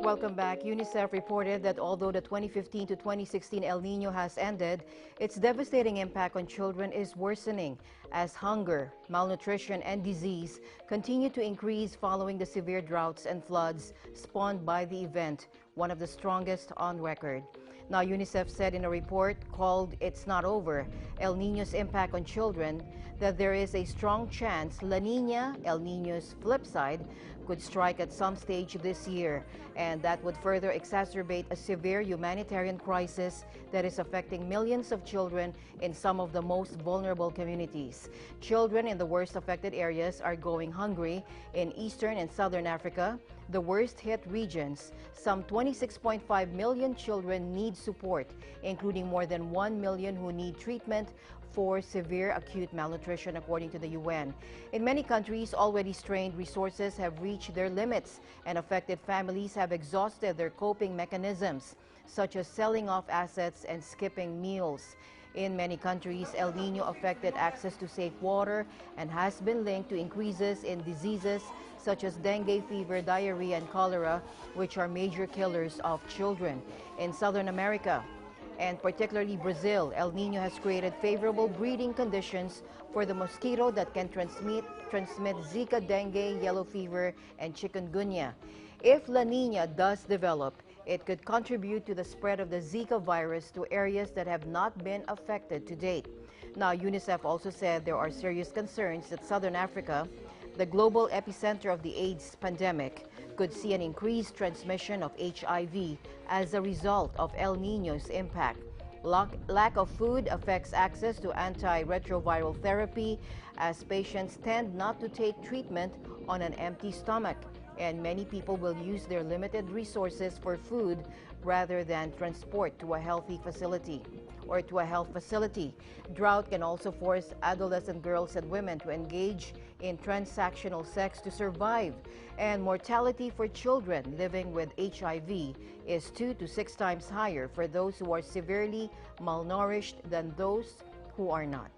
Welcome back. UNICEF reported that although the 2015 to 2016 El Nino has ended, its devastating impact on children is worsening as hunger, malnutrition, and disease continue to increase following the severe droughts and floods spawned by the event, one of the strongest on record. Now, UNICEF said in a report called It's Not Over, El Nino's impact on children, that there is a strong chance La Nina, El Nino's flip side, could strike at some stage this year, and that would further exacerbate a severe humanitarian crisis that is affecting millions of children in some of the most vulnerable communities. Children in the worst affected areas are going hungry in Eastern and Southern Africa, the worst hit regions. Some 26.5 million children need support, including more than 1 million who need treatment for severe acute malnutrition, according to the UN. In many countries, already strained resources have reached their limits, and affected families have exhausted their coping mechanisms, such as selling off assets and skipping meals. In many countries, El Nino affected access to safe water and has been linked to increases in diseases such as dengue fever, diarrhea, and cholera, which are major killers of children. In Southern America, and particularly Brazil, El Nino has created favorable breeding conditions for the mosquito that can transmit Zika, dengue, yellow fever, and chikungunya. If La Nina does develop, it could contribute to the spread of the Zika virus to areas that have not been affected to date. Now, UNICEF also said there are serious concerns that Southern Africa, the global epicenter of the AIDS pandemic, could see an increased transmission of HIV as a result of El Nino's impact. Lack of food affects access to antiretroviral therapy, as patients tend not to take treatment on an empty stomach, and many people will use their limited resources for food rather than transport to a health facility. Drought can also force adolescent girls and women to engage in transactional sex to survive, and mortality for children living with HIV is 2 to 6 times higher for those who are severely malnourished than those who are not.